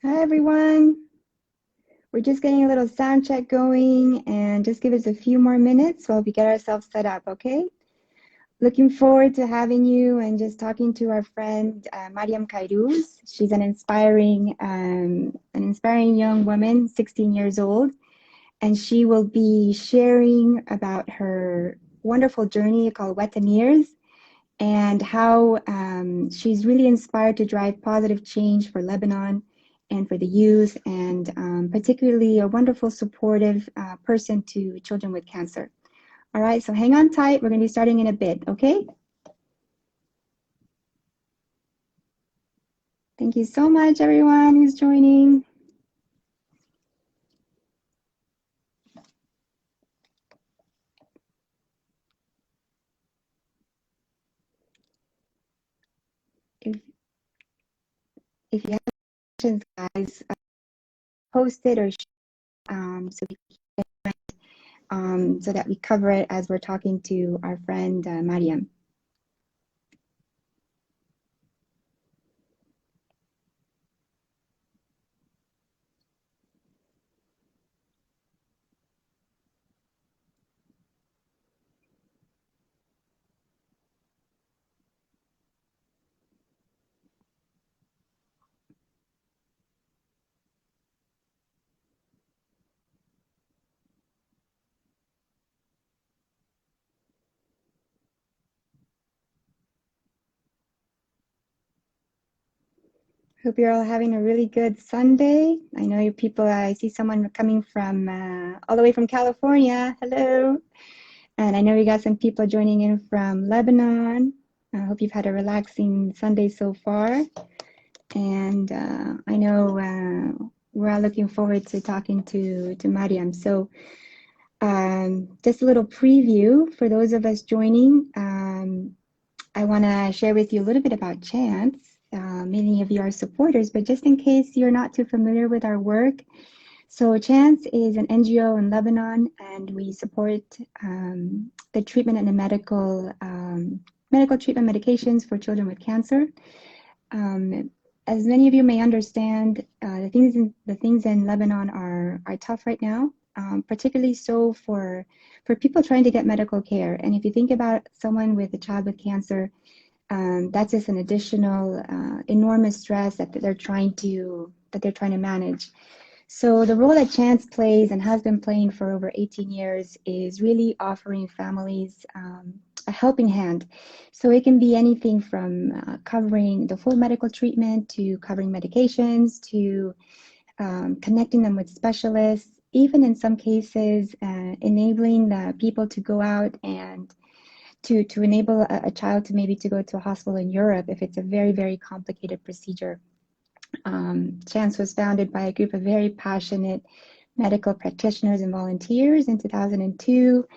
Hi, everyone. We're just getting a little sound check going and just give us a few more minutes while we get ourselves set up, okay? Looking forward to having you and just talking to our friend Maryam Kairouz. She's an inspiring young woman, 16 years old, and she will be sharing about her wonderful journey called Watan-eers and how she's really inspired to drive positive change for Lebanon and for the youth, and particularly a wonderful, supportive person to children with cancer. All right, so hang on tight. We're going to be starting in a bit, okay? Thank you so much, everyone who's joining. If, if you have questions, guys, post it or so that we cover it as we're talking to our friend Mariam. Hope you're all having a really good Sunday. I know you people, I see someone coming from all the way from California. Hello. And I know you got some people joining in from Lebanon. I hope you've had a relaxing Sunday so far. And I know we're all looking forward to talking to Mariam. So just a little preview for those of us joining. I want to share with you a little bit about Chance. Many of you are supporters, but just in case you're not too familiar with our work, so Chance is an NGO in Lebanon, and we support the treatment and the medical treatment medications for children with cancer. As many of you may understand, the things in Lebanon are tough right now, particularly so for people trying to get medical care. And if you think about someone with a child with cancer, that's just an additional enormous stress that they're trying to manage. So the role that Chance plays and has been playing for over 18 years is really offering families a helping hand. So it can be anything from covering the full medical treatment to covering medications to connecting them with specialists, even in some cases enabling the people to go out and to enable a child to maybe to go to a hospital in Europe if it's a very, very complicated procedure. Chance was founded by a group of very passionate medical practitioners and volunteers in 2002,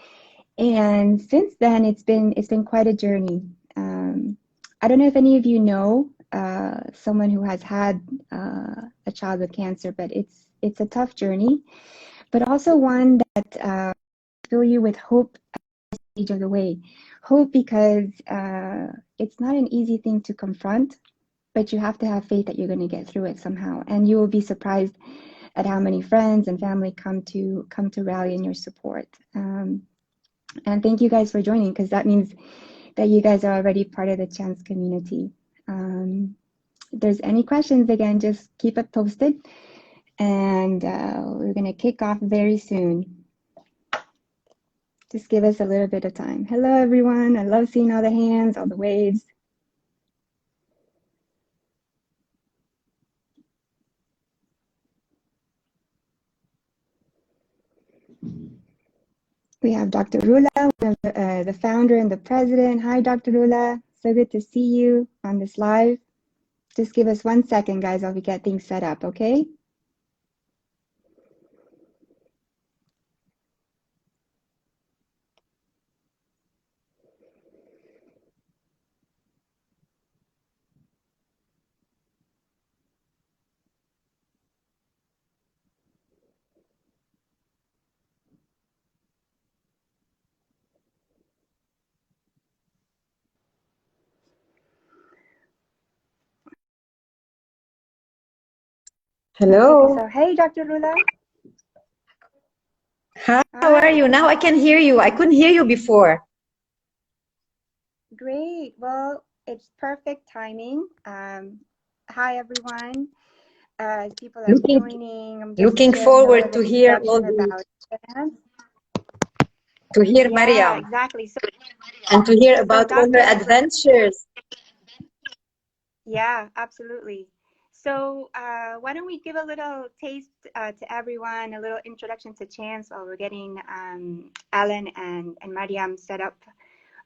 and since then it's been quite a journey. I don't know if any of you know someone who has had a child with cancer, but it's a tough journey, but also one that fill you with hope each of the way. Hope because it's not an easy thing to confront, but you have to have faith that you're going to get through it somehow. And you will be surprised at how many friends and family come to rally in your support. And thank you guys for joining, because that means that you guys are already part of the Chance community. If there's any questions, again, just keep it posted. And we're going to kick off very soon. Just give us a little bit of time. Hello, everyone. I love seeing all the hands, all the waves. We have Dr. Rula, the founder and the president. Hi, Dr. Rula. So good to see you on this live. Just give us 1 second, guys, while we get things set up, okay? Hello. So, hey, Dr. Lula. Hi, how are you? Now I can hear you. I couldn't hear you before. Great. Well, it's perfect timing. Hi, everyone. As people are joining, I'm just Looking sharing a forward little to hear all introduction the, about chance. to hear Yeah, Maryam exactly. and to hear So about all her Dr. Lula, adventures. yeah, absolutely. So why don't we give a little taste to everyone, a little introduction to chance while we're getting Alan and Mariam set up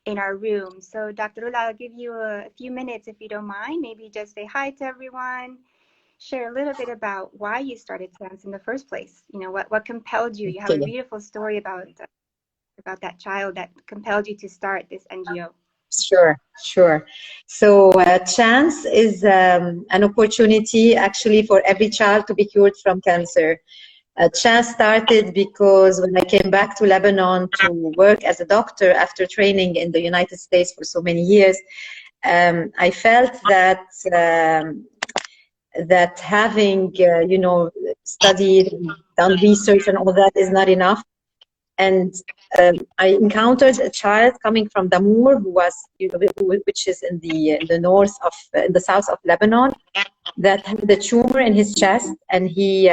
in our room. So Dr. Lula, I'll give you a few minutes if you don't mind. Maybe just say hi to everyone, share a little bit about why you started Chance in the first place. You know, what compelled you. You have a Okay, beautiful story about that child that compelled you to start this NGO. sure. So chance is an opportunity actually for every child to be cured from cancer. Chance started because when I came back to Lebanon to work as a doctor after training in the United States for so many years, I felt that that having studied, done research and all that is not enough. And I encountered a child coming from Damour, who was, which is in the north of, in the south of Lebanon, that had a tumor in his chest, and he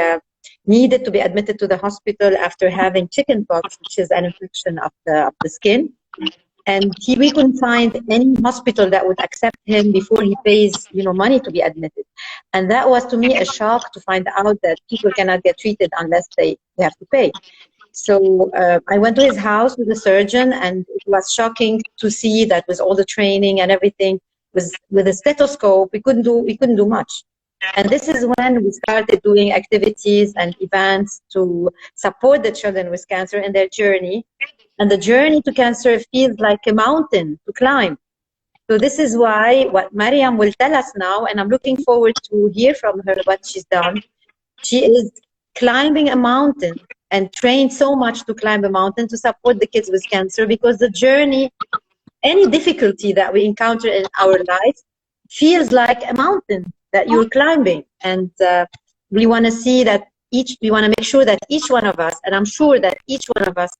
needed to be admitted to the hospital after having chickenpox, which is an infection of the skin. And we couldn't find any hospital that would accept him before he pays, money to be admitted. And that was to me a shock to find out that people cannot get treated unless they have to pay. So I went to his house with a surgeon, and it was shocking to see that with all the training and everything, with a stethoscope, we couldn't do much. And this is when we started doing activities and events to support the children with cancer in their journey. And the journey to cancer feels like a mountain to climb. So this is why what Maryam will tell us now, and I'm looking forward to hear from her what she's done. She is climbing a mountain and trained so much to climb a mountain to support the kids with cancer, because the journey, any difficulty that we encounter in our life feels like a mountain that you're climbing. And we want to see that we want to make sure that each one of us, and I'm sure that each one of us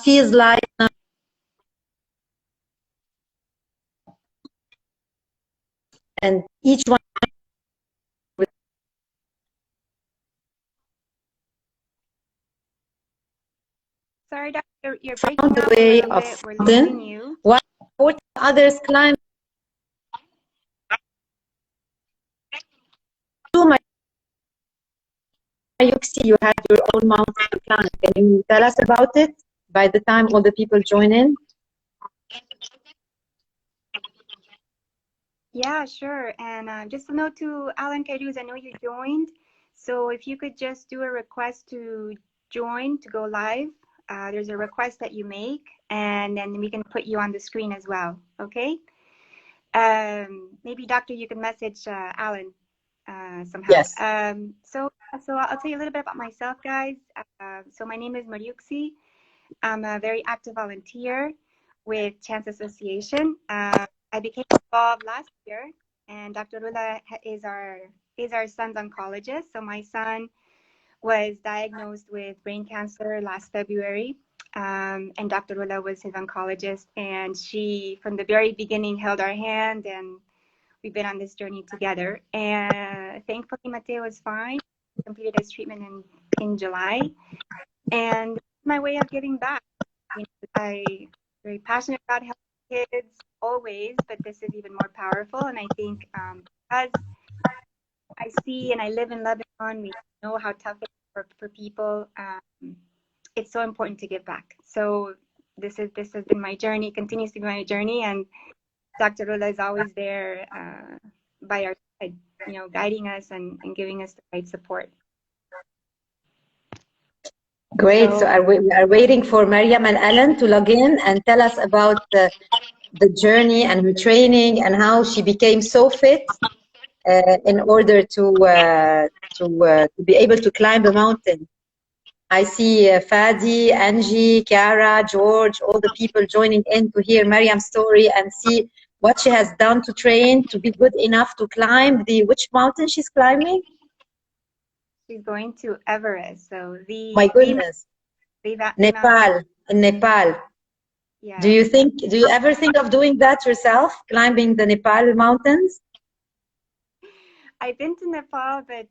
feels like and each one Sorry, Doctor, you're found breaking the up a way little of bit. We're losing mountain, you. while others climb to my you had your own mountain to climb. Can you tell us about it by the time all the people join in? Yeah, sure. And just a note to Alan Kairouz, I know you joined. So if you could just do a request to join to go live, there's a request that you make, and then we can put you on the screen as well. Okay. Maybe Doctor, you can message Alan somehow. Yes. So I'll tell you a little bit about myself, guys. So my name is Mariuxi. I'm a very active volunteer with Chance Association. I became involved last year, and Dr. Lula is our son's oncologist. So my son was diagnosed with brain cancer last February, and Dr. Lula was his oncologist, and she, from the very beginning, held our hand, and we've been on this journey together. And thankfully, Mateo is fine. He completed his treatment in July, and my way of giving back. I'm very passionate about helping kids always, but this is even more powerful. And I think because I see and I live in Lebanon, we know how tough it is for people. It's so important to give back. So this has been my journey, continues to be my journey, and Dr. Lula is always there by our side, guiding us and giving us the right support. Great. So we are waiting for Maryam and Alan to log in and tell us about the journey and her training and how she became so fit in order to be able to climb a mountain. I see Fadi, Angie, Chiara, George, all the people joining in to hear Maryam's story and see what she has done to train to be good enough to climb which mountain she's climbing? She's going to Everest. So My the goodness. mountain. Nepal, in Nepal. Do Yes. you ever think of doing that yourself, climbing the Nepal mountains? I've been to Nepal, but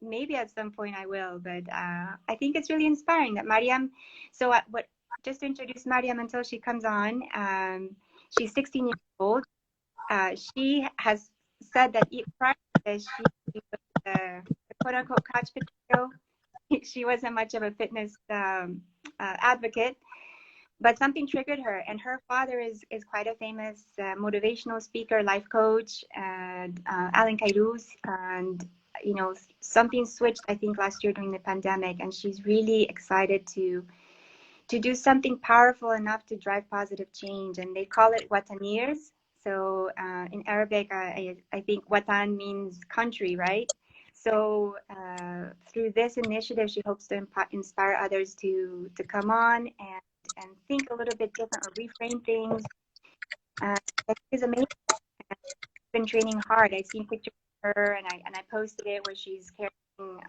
maybe at some point I will. But I think it's really inspiring that Maryam. So what? Just to introduce Maryam until she comes on. She's 16 years old. She has said that prior to this, she was the quote unquote couch potato. She wasn't much of a fitness advocate, but something triggered her. And her father is quite a famous motivational speaker, life coach, and Alan Kairouz. And something switched, I think, last year during the pandemic, and she's really excited to do something powerful enough to drive positive change. And they call it Watan-eers. So in Arabic, I think Watan means country, right? So through this initiative, she hopes to inspire others to come on and think a little bit different or reframe things. She's amazing. She's been training hard. I've seen pictures of her, and I posted it where she's carrying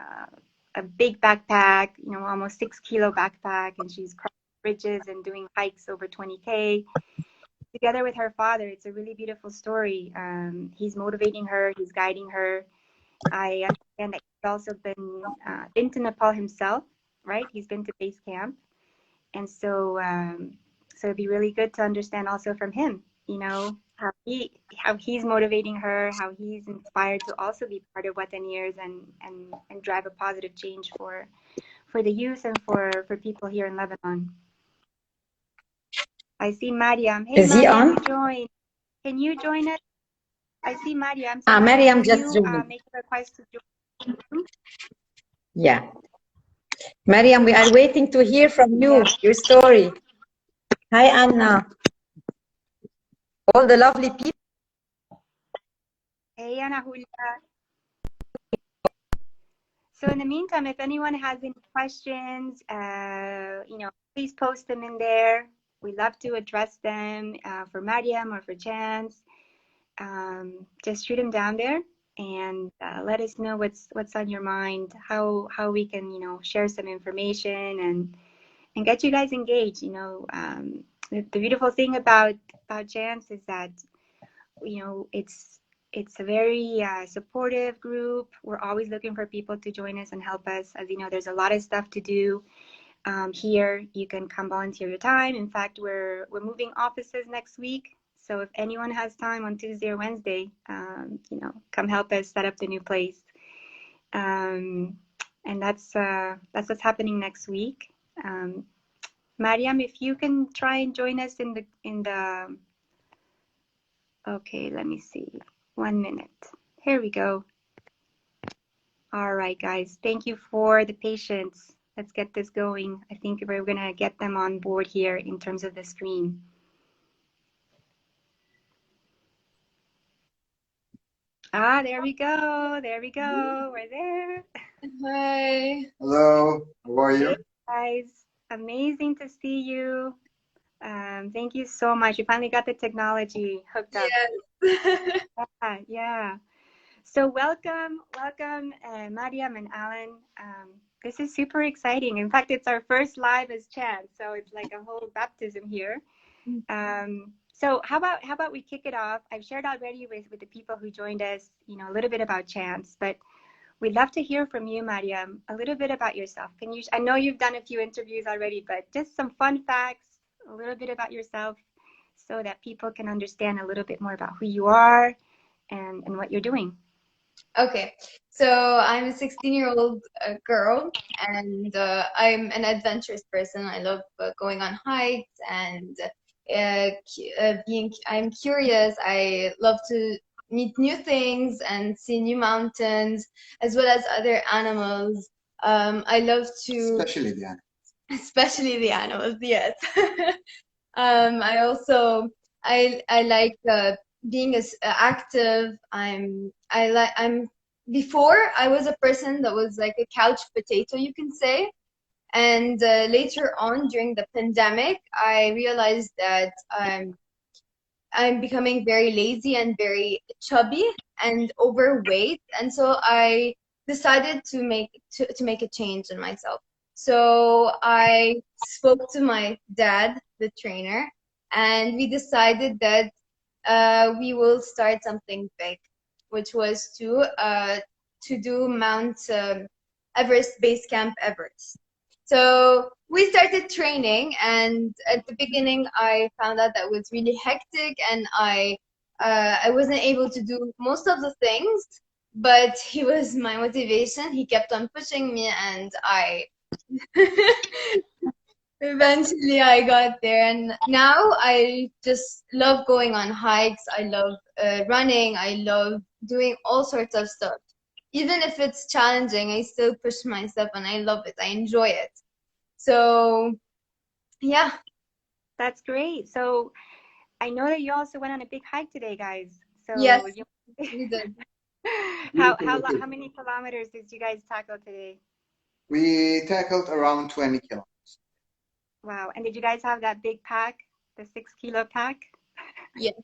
a big backpack, almost 6 kilo backpack, and she's crossing bridges and doing hikes over 20K together with her father. It's a really beautiful story. He's motivating her. He's guiding her. I understand that he's also been to Nepal himself, right? He's been to base camp, and so it'd be really good to understand also from him, how he's motivating her, how he's inspired to also be part of Watan-eers and drive a positive change for the youth and for people here in Lebanon. I see Maryam. Hey, Is he Maryam, on? you joined. Can you join us? I see Maryam. So Maryam just you joined. make a request to join? Yeah. Maryam, we are waiting to hear from you, your story. Hi, Anna. All the lovely people. Hey, Anna Julia. So in the meantime, if anyone has any questions, please post them in there. We love to address them for Maryam or for Chance. Just shoot them down there and let us know what's on your mind, how we can share some information and get you guys engaged. The beautiful thing about Chance is that it's a very supportive group. We're always looking for people to join us and help us. As you know, there's a lot of stuff to do here. You can come volunteer your time. In fact, we're moving offices next week. So if anyone has time on Tuesday or Wednesday, come help us set up the new place. And that's what's happening next week. Maryam, if you can try and join us in the okay, let me see. 1 minute. Here we go. All right, guys. Thank you for the patience. Let's get this going. I think we're going to get them on board here in terms of the screen. Ah, there we go. There we go. We're there. Hi. Hello. How are you? Hey, guys. Amazing to see you. Thank you so much. We finally got the technology hooked up. Yes. Yeah. So welcome, Maryam and Alan. This is super exciting. In fact, it's our first live as Chance, so it's like a whole baptism here. So how about we kick it off? I've shared already with the people who joined us, a little bit about Chance, but we'd love to hear from you, Maryam, a little bit about yourself. I know you've done a few interviews already, but just some fun facts, a little bit about yourself, so that people can understand a little bit more about who you are and what you're doing. Okay, so I'm a 16-year-old girl, and I'm an adventurous person. I love going on hikes and I'm curious. I love to meet new things and see new mountains as well as other animals. I love to, especially the animals, yes. I also I like being active. Before I was a person that was like a couch potato, you can say. And later on during the pandemic, I realized that I'm becoming very lazy and very chubby and overweight, and so I decided to make a change in myself. So I spoke to my dad, the trainer, and we decided that we will start something big, which was to do Mount Everest Base Camp Everest. So we started training, and at the beginning, I found out that it was really hectic, and I wasn't able to do most of the things. But he was my motivation. He kept on pushing me, and I eventually I got there. And now I just love going on hikes. I love running. I love doing all sorts of stuff. Even if it's challenging, I still push myself, and I love it. I enjoy it. So, yeah. That's great. So I know that you also went on a big hike today, guys. So Yes, you, we did. how many kilometers did you guys tackle today? We tackled around 20 kilometers. Wow. And did you guys have that big pack, the 6 kilo pack? Yes.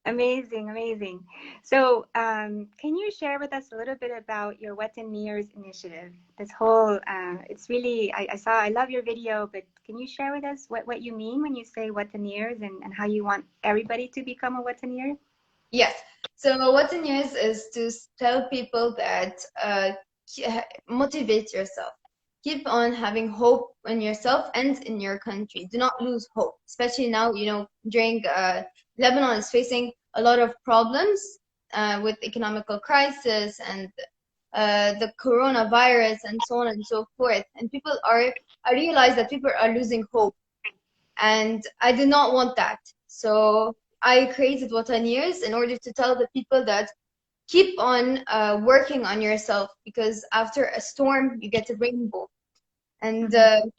Amazing, amazing. So, can you share with us a little bit about your Watan-eers initiative? This whole, it's really, I love your video, but can you share with us what you mean when you say Watan-eers and how you want everybody to become a Watan-eer? Yes. So Watan-eers is to tell people that motivate yourself. Keep on having hope in yourself and in your country. Do not lose hope, especially now, during Lebanon is facing a lot of problems with economical crisis and the coronavirus and so on and so forth. And I realize that people are losing hope. And I did not want that. So I created Watan-eers in order to tell the people that keep on working on yourself, because after a storm, you get a rainbow. And the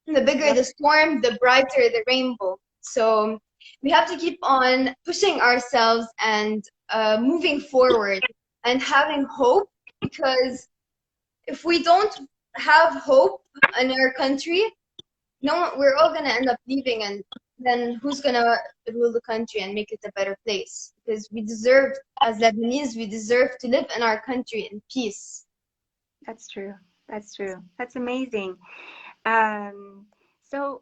bigger the storm, the brighter the rainbow. So we have to keep on pushing ourselves and moving forward and having hope, because if we don't have hope in our country, we're all gonna end up leaving, and then who's gonna rule the country and make it a better place? Because we deserve, as Lebanese, we deserve to live in our country in peace. That's true. That's true. That's amazing. So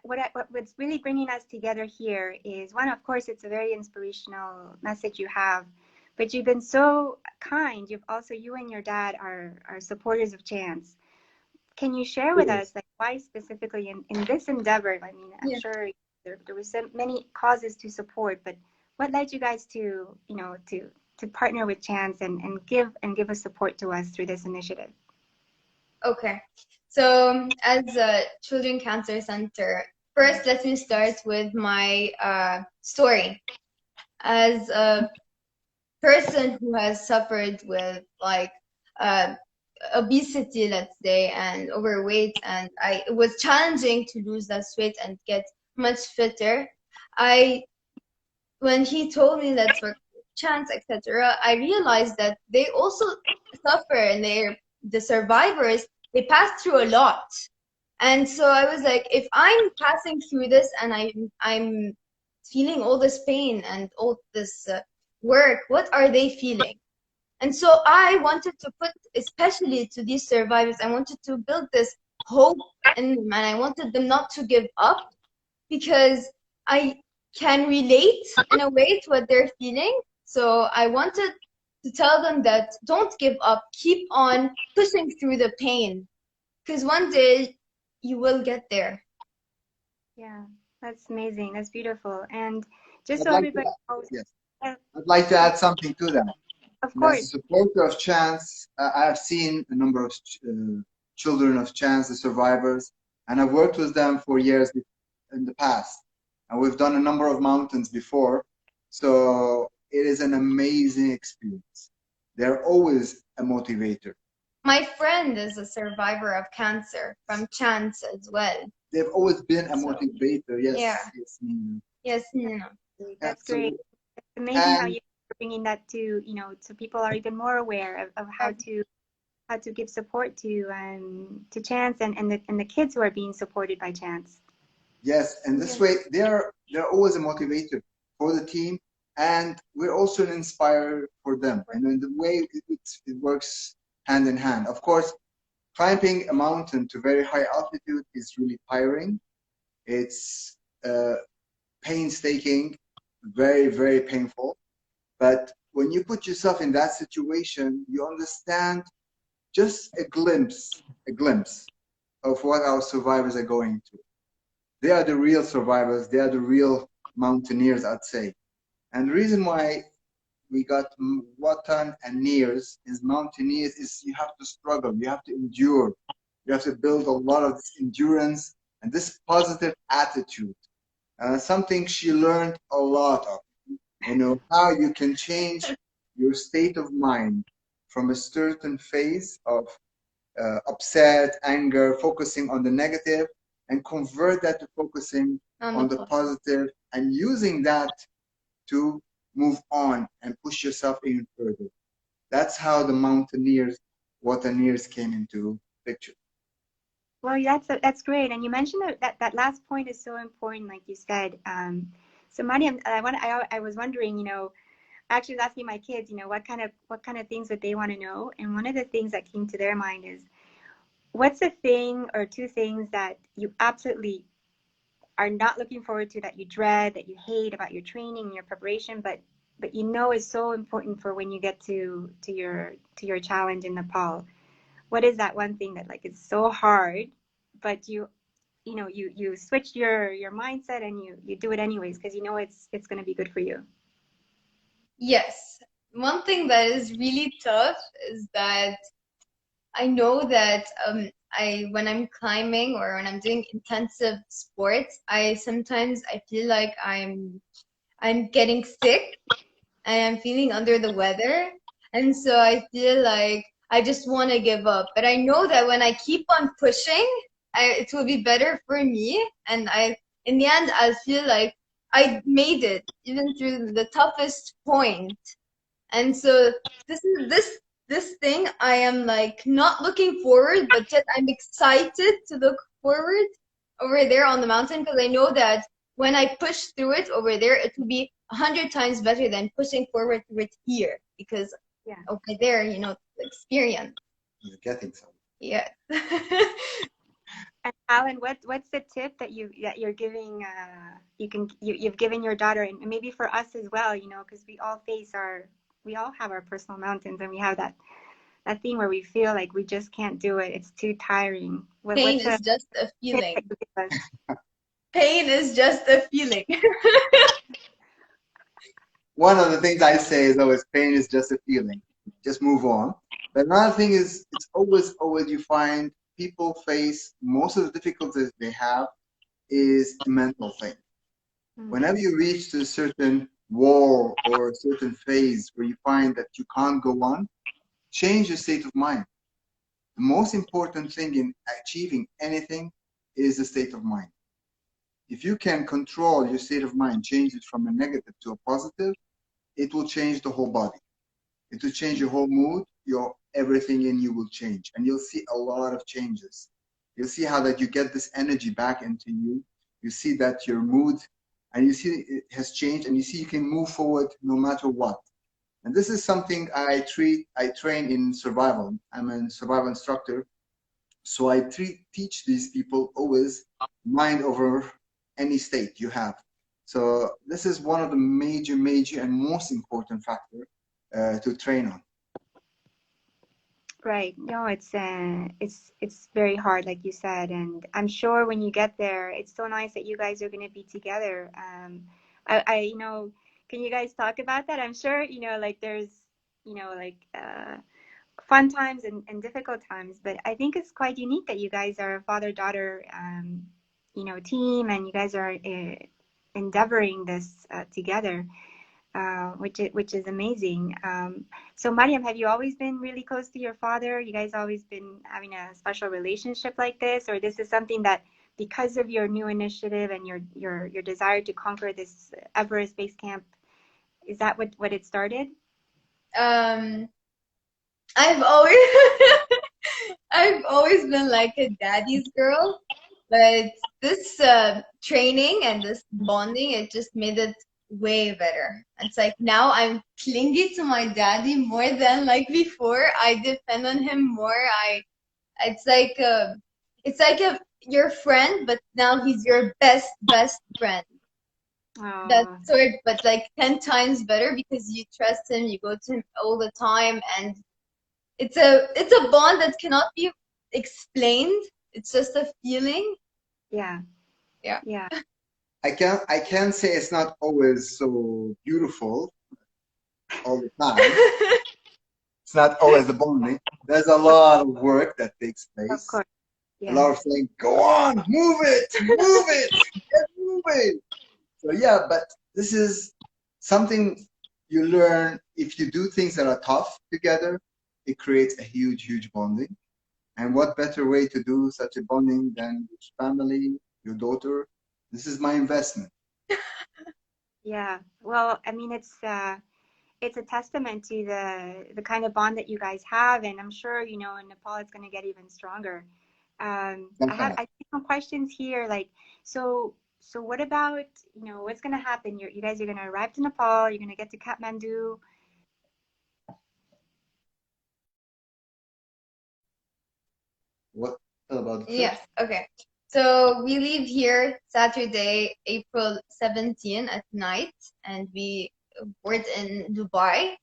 what's really bringing us together here is, one, of course, it's a very inspirational message you have, but you've been so kind. You and your dad are supporters of Chance. Can you share with us, like, why specifically in this endeavor? I mean, I'm sure there were so many causes to support, but what led you guys to, to partner with Chance and give a support to us through this initiative? Okay, so as a Children Cancer Center, first let me start with my story. As a person who has suffered with obesity, let's say, and overweight, and it was challenging to lose that weight and get much fitter. When he told me let's work with Chance, etc., I realized that they also suffer, and the survivors, they pass through a lot. And so I was like, if I'm passing through this and I'm feeling all this pain and all this work, what are they feeling? And so I wanted to put, especially to these survivors, I wanted to build this hope in them, and I wanted them not to give up, because I can relate in a way to what they're feeling. So I wanted to tell them that don't give up, keep on pushing through the pain, because one day you will get there. Yeah, that's amazing. That's beautiful. And just so everybody knows, I'd like to add something to that. Of course. As a supporter of Chance, I have seen a number of children of Chance, the survivors, and I've worked with them for years in the past. And we've done a number of mountains before. So it is an amazing experience. They're always a motivator. My friend is a survivor of cancer from Chance as well. They've always been a motivator. Yes. Yeah. Yes, Nina. Yes, Nina. That's great. It's amazing how you're bringing that to, so people are even more aware of how to give support to Chance and the kids who are being supported by Chance. Yes, and this way they're always a motivator for the team, and we're also an inspirer for them. And in the way it works hand in hand. Of course, climbing a mountain to very high altitude is really tiring. It's painstaking, very, very painful. But when you put yourself in that situation, you understand just a glimpse of what our survivors are going through. They are the real survivors. They are the real mountaineers, I'd say. And the reason why we got Watan-eers is mountaineers is you have to struggle, you have to endure, you have to build a lot of this endurance and this positive attitude. Something she learned a lot of, how you can change your state of mind from a certain phase of upset, anger, focusing on the negative, and convert that to focusing on the positive and using that to move on and push yourself even further. That's how the Watan-eers came into picture. Well, that's great, and you mentioned that last point is so important, like you said. So, Mariam, I was wondering, actually, I was asking my kids, what kind of things that they want to know, and one of the things that came to their mind is, what's a thing or two things that you absolutely are not looking forward to, that you dread, that you hate about your training and your preparation, but is so important for when you get to your challenge in Nepal? What is that one thing that is so hard, but you switch your mindset and you do it anyways because it's going to be good for you? Yes. One thing that is really tough is that I know that when I'm climbing or when I'm doing intensive sports, sometimes I feel like I'm getting sick and I'm feeling under the weather, and so I feel like I just want to give up. But I know that when I keep on pushing, it will be better for me, and in the end I'll feel like I made it even through the toughest point. And so this thing I am not looking forward, but yet I'm excited to look forward over there on the mountain, because I know that when I push through it over there, it will be 100 times better than pushing forward through it here, because over there, the experience. You're getting something. Yeah. And Alan, what's the tip that you're giving? You've given your daughter, and maybe for us as well, because we all have our personal mountains, and we have that thing where we feel like we just can't do it. It's too tiring. Pain is just a feeling. Pain is just a feeling. One of the things I say is always, pain is just a feeling. Just move on. But another thing is, it's always you find people face most of the difficulties they have is a mental thing. Whenever you reach to a certain wall or a certain phase where you find that you can't go on, change your state of mind. The most important thing in achieving anything is the state of mind. If you can control your state of mind, change it from a negative to a positive, it will change the whole body. It will change your whole mood, everything in you will change, and you'll see a lot of changes. You'll see how that you get this energy back into you. You see that your mood, and you see it has changed, and you see you can move forward no matter what. And this is something I train in survival. I'm a survival instructor. So I teach these people always mind over any state you have. So this is one of the major and most important factor to train on. Right. No, it's very hard, like you said, and I'm sure when you get there, it's so nice that you guys are going to be together. Can you guys talk about that? I'm sure there's fun times and difficult times, but I think it's quite unique that you guys are a father-daughter team, and you guys are endeavoring this together. Which is amazing. So Mariam, have you always been really close to your father? You guys always been having a special relationship like this, or this is something that, because of your new initiative and your desire to conquer this Everest base camp, is that what it started? I've always I've always been like a daddy's girl, but this training and this bonding, it just made it way better. It's like now I'm clingy to my daddy more than like before. I depend on him more. It's like your friend, but now he's your best friend. That sort, but like 10 times better because you trust him, you go to him all the time, and it's a bond that cannot be explained. It's just a feeling. Yeah. Yeah. Yeah. I can't say it's not always so beautiful all the time. It's not always the bonding. There's a lot of work that takes place. Of course. Yeah. A lot of saying, go on, move it, get moving. So yeah, but this is something you learn if you do things that are tough together. It creates a huge bonding. And what better way to do such a bonding than with family, your daughter? This is my investment. Yeah. Well, I mean, it's a testament to the kind of bond that you guys have, and I'm sure, you know, in Nepal it's going to get even stronger. I see some questions here, like, so what about, you know, what's going to happen? You guys are going to arrive to Nepal, you're going to get to Kathmandu. What about the trip? Yes, okay. So we leave here Saturday, April 17 at night, and we board in Dubai.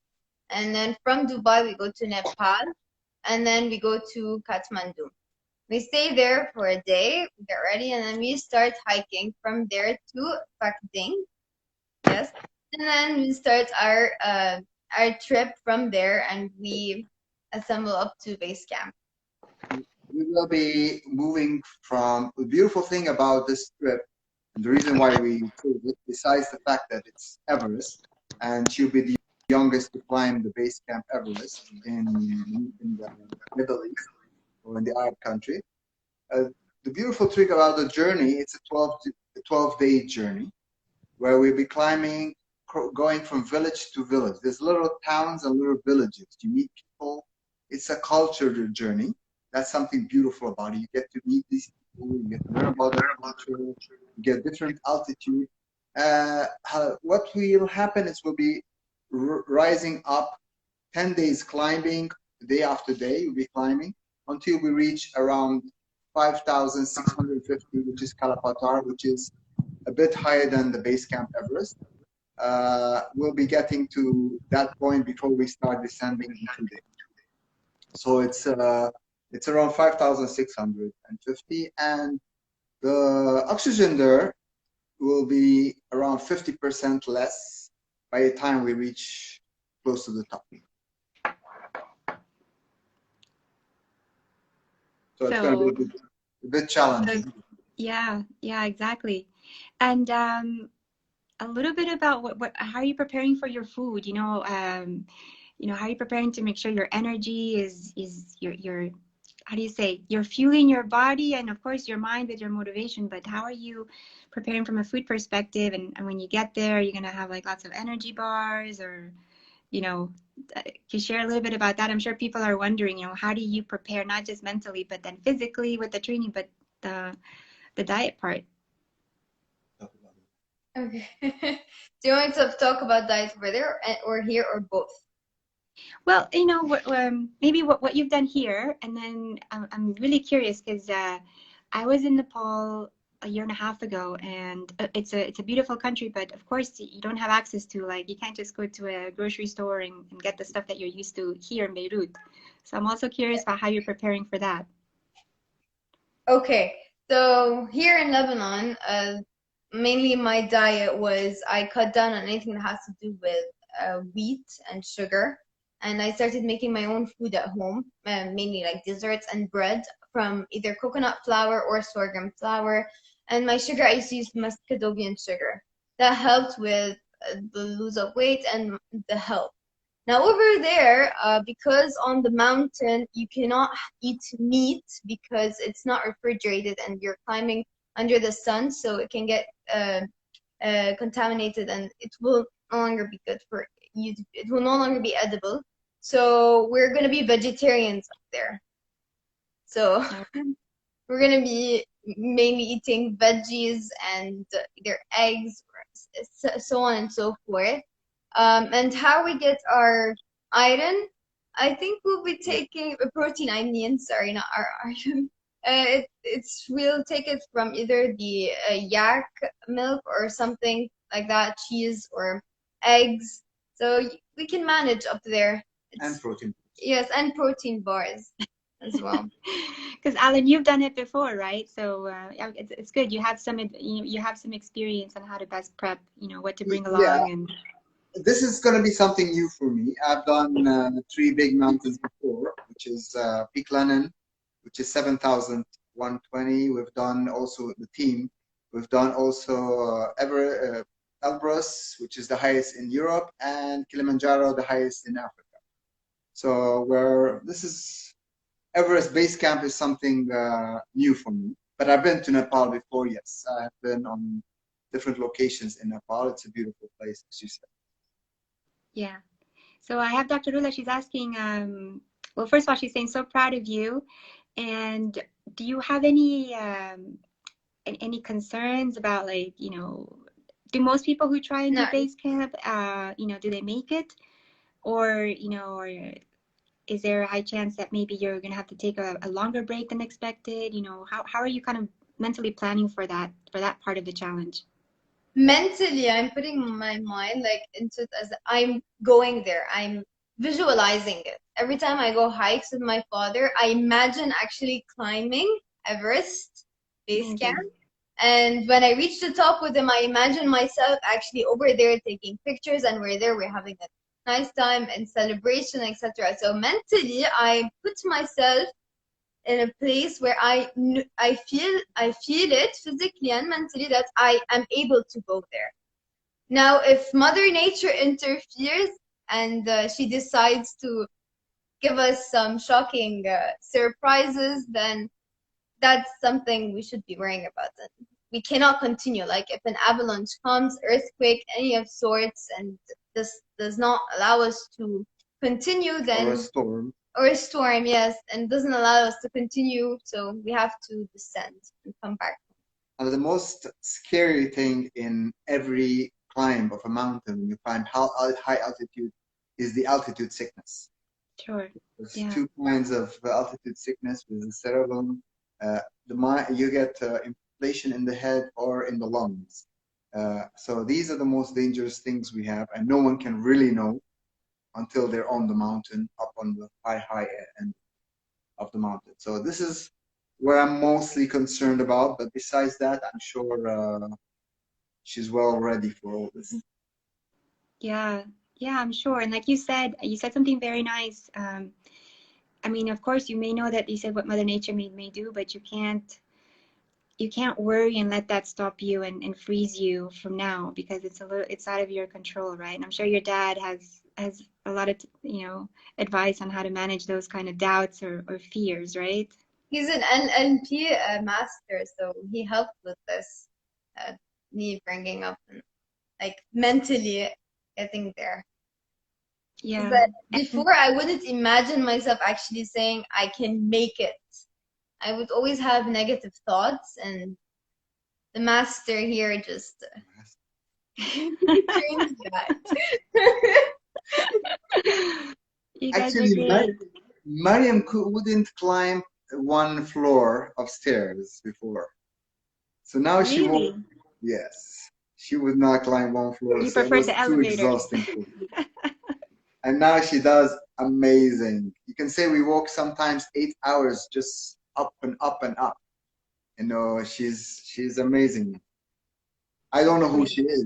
And then from Dubai, we go to Nepal, and then we go to Kathmandu. We stay there for a day, we get ready, and then we start hiking from there to Pakding. Yes. And then we start our trip from there, and we assemble up to base camp. We will be moving from the beautiful thing about this trip, and the reason why we chose it, besides the fact that it's Everest, and she'll be the youngest to climb the base camp Everest in the Middle East or in the Arab country. The beautiful thing about the journey, it's a 12-day journey where we'll be climbing, going from village to village. There's little towns and little villages. You meet people. It's a cultural journey. That's something beautiful about it. You get to meet these people, you get to learn about their culture, you get different altitude. What will happen is we'll be rising up 10 days climbing, day after day, we'll be climbing until we reach around 5,650, which is Kalapatar, which is a bit higher than the base camp Everest. We'll be getting to that point before we start descending in 2 days. So it's around 5,650, and the oxygen there will be around 50% less by the time we reach close to the top. So it's going to be a bit challenging. Yeah, exactly. And a little bit about how are you preparing for your food? You know, how are you preparing to make sure your energy is your how do you say, you're fueling your body and of course your mind with your motivation, but how are you preparing from a food perspective? And when you get there, you're going to have like lots of energy bars, or, you know, can you share a little bit about that? I'm sure people are wondering, you know, how do you prepare, not just mentally, but then physically with the training, but the diet part? Okay. Do you want to talk about diet over there or here or both? Well, you know, maybe what you've done here, and then I'm really curious because I was in Nepal a year and a half ago, and it's a beautiful country, but of course you don't have access to, like, you can't just go to a grocery store and get the stuff that you're used to here in Beirut. So I'm also curious about how you're preparing for that. Okay, so here in Lebanon, mainly my diet was I cut down on anything that has to do with wheat and sugar. And I started making my own food at home, mainly like desserts and bread from either coconut flour or sorghum flour. And my sugar, I used to use Muscovadian sugar. That helped with the lose of weight and the health. Now over there, because on the mountain you cannot eat meat because it's not refrigerated and you're climbing under the sun, so it can get contaminated and it will no longer be good for you. It will no longer be edible. So we're gonna be vegetarians up there. So we're gonna be mainly eating veggies and either eggs, or so on and so forth. And how we get our iron, I think we'll be taking protein. I mean, sorry, not our iron. We'll take it from either the yak milk or something like that, cheese or eggs. So we can manage up there. And protein. Yes, and protein bars as well. Because Alan, you've done it before, right? So it's good. You have you have some experience on how to best prep. You know what to bring along. Yeah. And this is going to be something new for me. I've done 3 big mountains before, which is Peak Lennon, which is 7,120. We've done also the team. We've done also Elbrus, which is the highest in Europe, and Kilimanjaro, the highest in Africa. So Everest Base Camp is something new for me. But I've been to Nepal before, yes. I've been on different locations in Nepal. It's a beautiful place, as you said. Yeah. So I have Dr. Rula. She's asking, well, first of all, she's saying so proud of you. And do you have any concerns about, like, you know, do most people who try and do base camp, you know, do they make it? Or, you know, or is there a high chance that maybe you're going to have to take a longer break than expected? You know, how are you kind of mentally planning for that part of the challenge? Mentally, I'm putting my mind like into it as I'm going there. I'm visualizing it. Every time I go hikes with my father, I imagine actually climbing Everest Base Camp. And when I reach the top with him, I imagine myself actually over there taking pictures, and we're there, we're having a nice time and celebration, etc. So mentally, I put myself in a place where I feel it physically and mentally that I am able to go there. Now, if Mother Nature interferes and she decides to give us some shocking surprises, then that's something we should be worrying about. We cannot continue. Like if an avalanche comes, earthquake, any of sorts, and this does not allow us to continue, then or a storm, yes, and doesn't allow us to continue, so we have to descend and come back. And the most scary thing in every climb of a mountain when you climb high altitude is the altitude sickness. Sure. There's 2 kinds of altitude sickness with the cerebellum. You get inflation in the head or in the lungs. So these are the most dangerous things we have, and no one can really know until they're on the mountain, up on the high end of the mountain. So this is where I'm mostly concerned about. But besides that, I'm sure she's well ready for all this. Yeah, I'm sure. And like you said something very nice. I mean, of course, you may know that you said what Mother Nature may do, but you can't worry and let that stop you and freeze you from now, because it's out of your control, right? And I'm sure your dad has a lot of, you know, advice on how to manage those kind of doubts or fears, right? He's an NLP master, so he helped with this, me bringing up and like mentally getting there. Yeah. But before, I wouldn't imagine myself actually saying I can make it. I would always have negative thoughts, and the master here just changed that. Actually, Maryam wouldn't climb 1 floor of stairs before. So now she won't. Yes, she would not climb 1 floor. You prefer the elevator. Too exhausting for her. And now she does amazing. You can say we walk sometimes 8 hours just up and up and up. You know, she's amazing. I don't know who she is.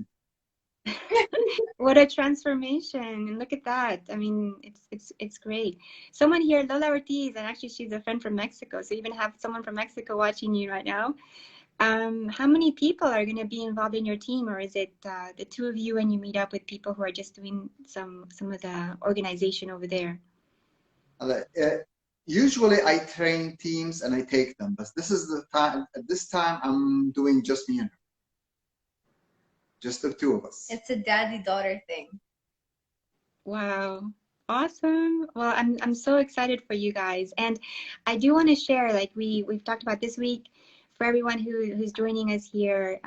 What a transformation. And look at that. I mean, it's great. Someone here, Lola Ortiz, and actually she's a friend from Mexico. So even have someone from Mexico watching you right now. How many people are going to be involved in your team, or is it the 2 of you and you meet up with people who are just doing some of the organization over there? Usually I train teams and I take them, but this is the time. At this time, I'm doing just me and her. Just the 2 of us. It's a daddy-daughter thing. Wow. Awesome. Well, I'm so excited for you guys. And I do want to share, like we've talked about this week, for everyone who's joining us here,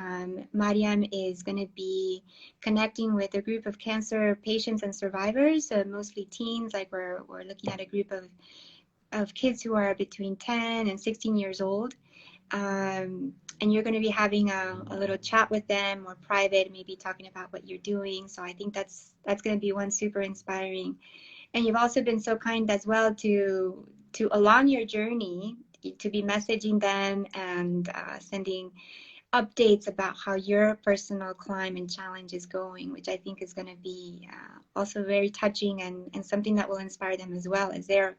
Maryam is going to be connecting with a group of cancer patients and survivors, mostly teens. Like we're looking at a group of kids who are between 10 and 16 years old. And you're going to be having a little chat with them, more private, maybe talking about what you're doing. So I think that's going to be one super inspiring. And you've also been so kind as well to along your journey to be messaging them and sending updates about how your personal climb and challenge is going, which I think is going to be also very touching and something that will inspire them as well as they're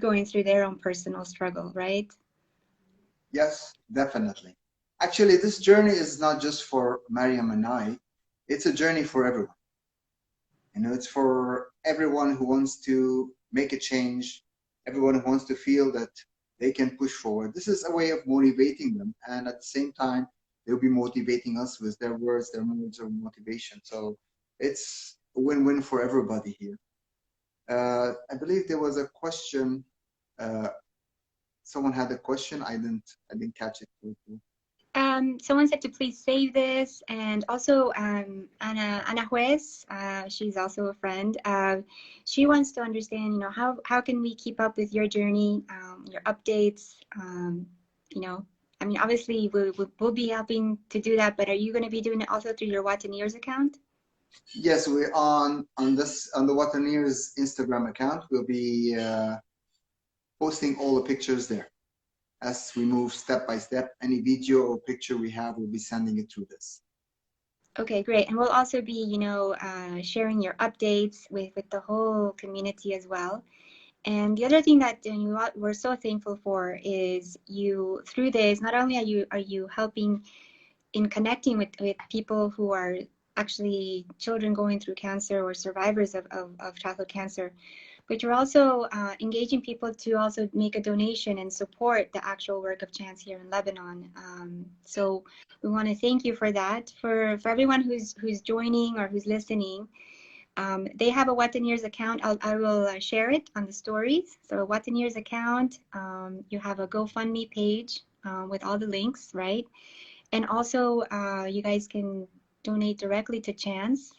going through their own personal struggle, right? Yes, definitely. Actually, this journey is not just for Maryam and I, it's a journey for everyone. You know, it's for everyone who wants to make a change, everyone who wants to feel that they can push forward. This is a way of motivating them, and at the same time, they'll be motivating us with their words, their moods of motivation. So it's a win-win for everybody here. I believe there was a question. Someone had a question. I didn't catch it. Someone said to please save this, and also Ana Juez, she's also a friend. She wants to understand, you know, how can we keep up with your journey, your updates? You know, I mean, obviously we'll be helping to do that, but are you going to be doing it also through your Watan-eers account? Yes, we're on the Watan-eers Instagram account. We'll be posting all the pictures there. As we move step by step, any video or picture we have, we'll be sending it through this. Okay, great. And we'll also be, you know, sharing your updates with the whole community as well. And the other thing that we're so thankful for is you, through this, not only are you helping in connecting with people who are actually children going through cancer or survivors of childhood cancer, but you're also engaging people to also make a donation and support the actual work of Chance here in Lebanon. So we want to thank you for that. For everyone who's joining or who's listening, they have a Watan-eers account. I will share it on the stories. So a Watan-eers account, you have a GoFundMe page with all the links, right? And also you guys can donate directly to Chance.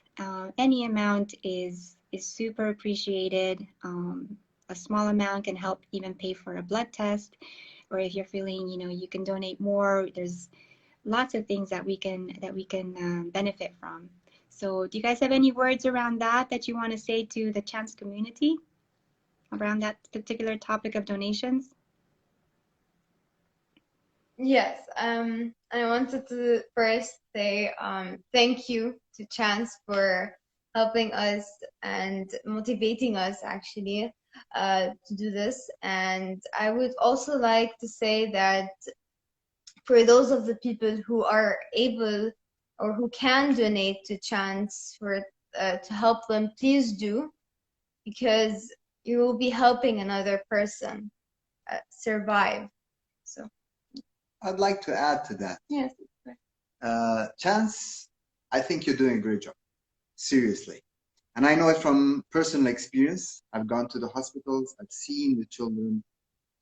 Any amount is super appreciated. A small amount can help even pay for a blood test, or if you're feeling, you know, you can donate more. There's lots of things that we can benefit from. So do you guys have any words around that you want to say to the Chance community around that particular topic of donations? Yes, I wanted to first say thank you to Chance for helping us and motivating us actually to do this. And I would also like to say that for those of the people who are able or who can donate to Chance for to help them, please do, because you will be helping another person survive. So I'd like to add to that. yes. Chance, I think you're doing a great job. Seriously. And I know it from personal experience. I've gone to the hospitals, I've seen the children,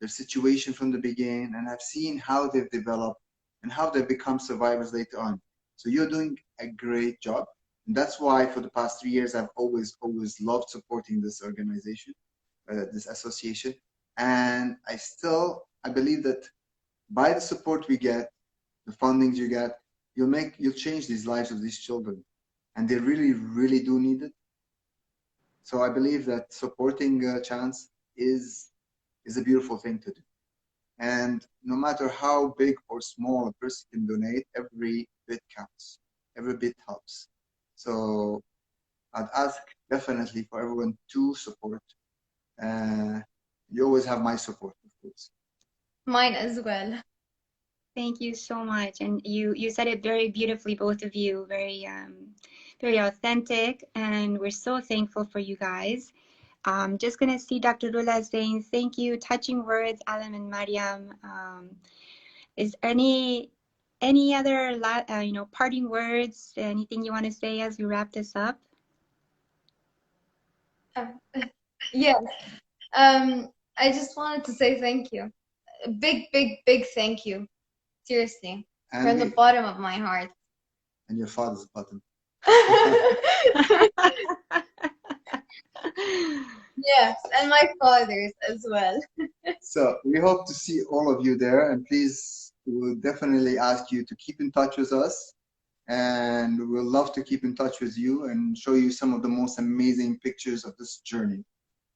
their situation from the beginning, and I've seen how they've developed and how they've become survivors later on. So you're doing a great job. And that's why for the past 3 years, I've always loved supporting this organization, this association. And I believe that by the support we get, the fundings you get, you'll change these lives of these children. And they really, really do need it. So I believe that supporting Chance is a beautiful thing to do. And no matter how big or small a person can donate, every bit counts. Every bit helps. So I'd ask definitely for everyone to support. You always have my support, of course. Mine as well. Thank you so much. And you said it very beautifully, both of you, very authentic. And we're so thankful for you guys. Just going to see Dr. Lula saying, thank you, touching words, Alan and Maryam. Is any other, parting words, anything you want to say as we wrap this up? Yes. I just wanted to say thank you. A big, big, big thank you Seriously, And from the bottom of my heart. And your father's bottom. Yes, and my father's as well. So we hope to see all of you there, and please, we'll definitely ask you to keep in touch with us, and we'll love to keep in touch with you and show you some of the most amazing pictures of this journey.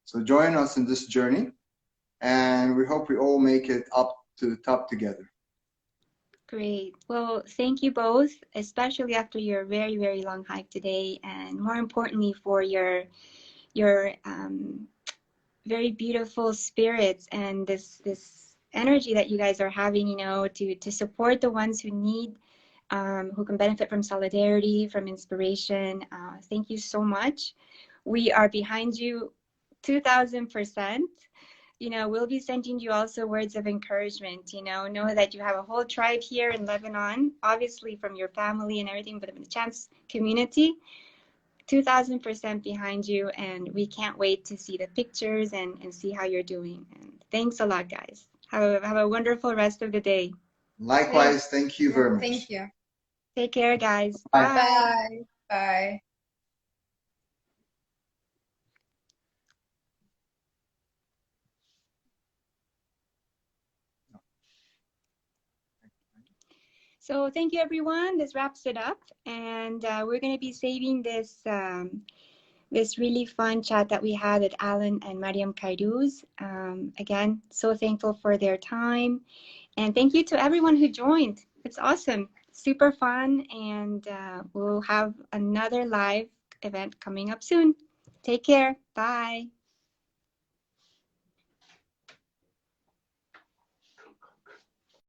So join us in this journey, and we hope we all make it up to the top together. Great. Well, thank you both, especially after your very, very long hike today, and more importantly for your very beautiful spirits and this energy that you guys are having, you know, to support the ones who need, who can benefit from solidarity, from inspiration. Thank you so much. We are behind you 2000%. You know, we'll be sending you also words of encouragement. You know that you have a whole tribe here in Lebanon, obviously from your family and everything, but in the Chants community, 2000% behind you, and we can't wait to see the pictures and see how you're doing. And thanks a lot, guys. Have a wonderful rest of the day. Likewise, thank you very much. Thank you. Take care, guys. Bye. Bye. Bye. So thank you, everyone. This wraps it up, and we're going to be saving this this really fun chat that we had with Alan and Maryam Kairouz. Again, so thankful for their time, and thank you to everyone who joined. It's awesome, super fun, and we'll have another live event coming up soon. Take care. Bye.